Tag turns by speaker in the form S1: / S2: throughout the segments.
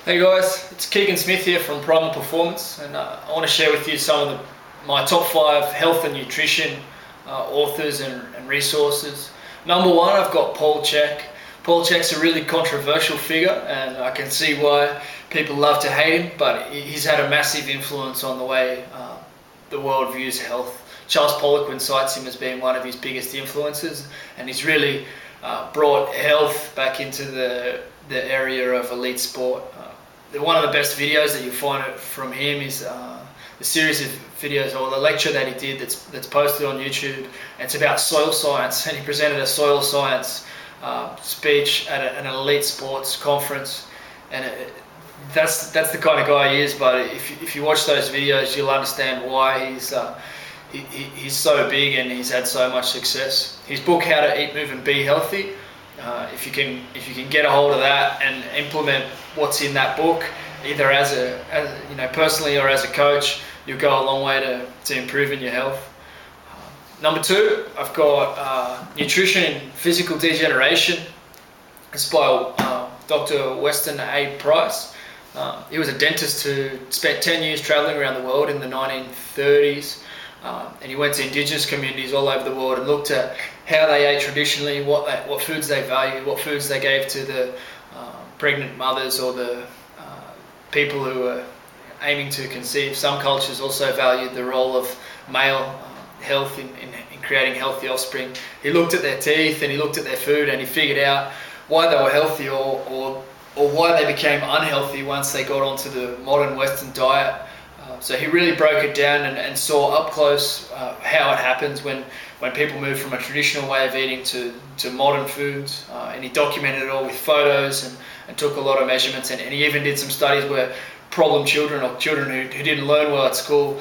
S1: Hey guys, it's Keegan Smith here from Primal Performance, and I want to share with you some of my top 5 health and nutrition authors and resources. Number 1, I've got Paul Chek. Paul Chek's a really controversial figure, and I can see why people love to hate him, but he's had a massive influence on the way the world views health. Charles Poliquin cites him as being one of his biggest influences, and he's really brought health back into the area of elite sport. One of the best videos that you'll find from him is the series of videos, or the lecture that he did that's posted on YouTube. It's about soil science, and he presented a soil science speech at an elite sports conference, and that's the kind of guy he is. But if you watch those videos, you'll understand why he's so big and he's had so much success. His book, How to Eat, Move and Be Healthy, if you can get a hold of that and implement what's in that book, either as personally or as a coach, you'll go a long way to improving your health. Number 2, I've got Nutrition and Physical Degeneration. It's by Dr. Weston A. Price. He was a dentist who spent 10 years traveling around the world in the 1930s. And he went to indigenous communities all over the world and looked at how they ate traditionally, what foods they valued, what foods they gave to the pregnant mothers or the people who were aiming to conceive. Some cultures also valued the role of male health in creating healthy offspring. He looked at their teeth and he looked at their food, and he figured out why they were healthy or why they became unhealthy once they got onto the modern Western diet. So he really broke it down and saw up close how it happens when people move from a traditional way of eating to modern foods. And he documented it all with photos and took a lot of measurements. And he even did some studies where problem children, or children who didn't learn well at school,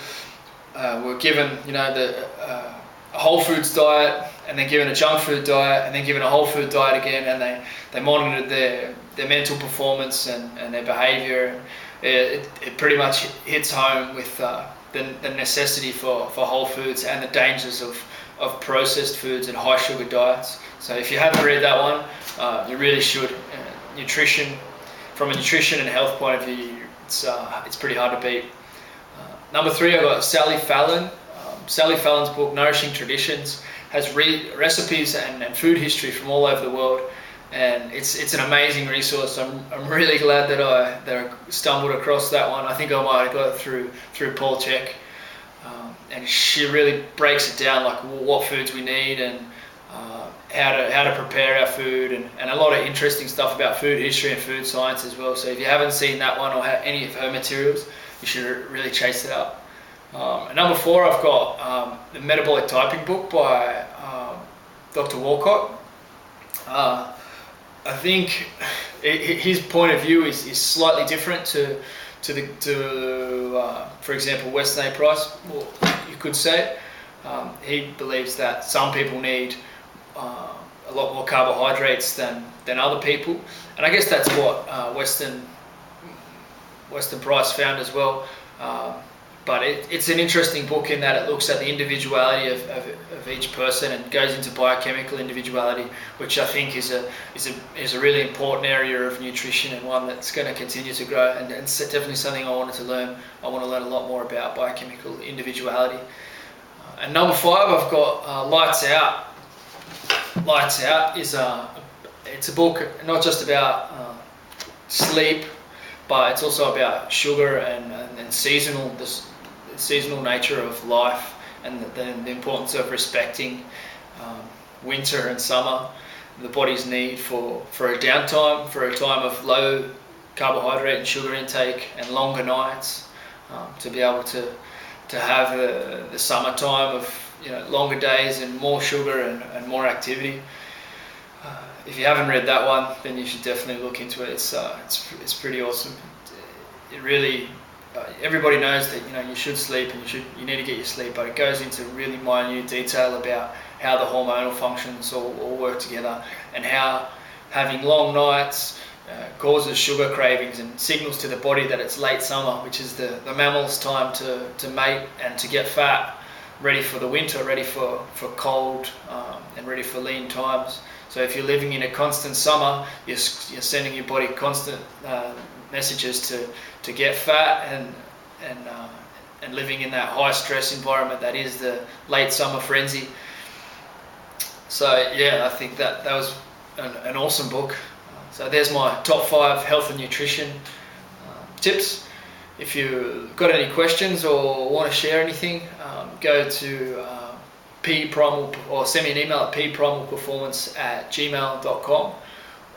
S1: were given a whole foods diet, and then given a junk food diet, and then given a whole food diet again, and they monitored their mental performance and their behavior. It pretty much hits home with the necessity for whole foods and the dangers of processed foods and high sugar diets. So if you haven't read that one, you really should. From a nutrition and health point of view, it's pretty hard to beat. Number 3, I've got Sally Fallon. Sally Fallon's book, Nourishing Traditions, has recipes and food history from all over the world. And it's an amazing resource. I'm really glad that I stumbled across that one. I think I might have got it through Paul Chek, and she really breaks it down, like what foods we need and how to prepare our food, and a lot of interesting stuff about food history and food science as well. So if you haven't seen that one or any of her materials, you should really chase it out. And number 4, I've got the Metabolic Typing book by Dr. Walcott. I think his point of view is slightly different to for example, Weston A. Price. Well, you could say he believes that some people need a lot more carbohydrates than other people, and I guess that's what Weston Price found as well. But it's an interesting book in that it looks at the individuality of each person and goes into biochemical individuality, which I think is a really important area of nutrition, and one that's going to continue to grow, and it's definitely something I wanted to learn. I want to learn a lot more about biochemical individuality. And number 5, I've got Lights Out. Lights Out is it's a book not just about sleep, but it's also about sugar and seasonal nature of life, and the importance of respecting winter and summer, the body's need for a downtime, for a time of low carbohydrate and sugar intake and longer nights, to be able to have the summertime of longer days and more sugar and more activity. If you haven't read that one, then you should definitely look into it. It's pretty awesome. It really, everybody knows that you should sleep and you need to get your sleep, but it goes into really minute detail about how the hormonal functions all work together, and how having long nights causes sugar cravings and signals to the body that it's late summer, which is the mammal's time to mate and to get fat, ready for the winter, ready for cold, and ready for lean times. So if you're living in a constant summer, you're sending your body constant messages to get fat, and living in that high stress environment that is the late summer frenzy. So yeah, I think that was an awesome book. So there's my top 5 health and nutrition tips. If you've got any questions or want to share anything, go to pprimal, or send me an email at pprimalperformance@gmail.com,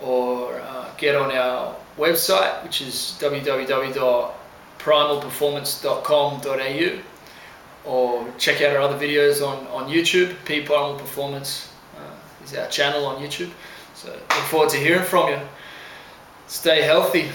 S1: or get on our website, which is www.primalperformance.com.au, or check out our other videos on YouTube. Primal Performance is our channel on YouTube. So look forward to hearing from you. Stay healthy.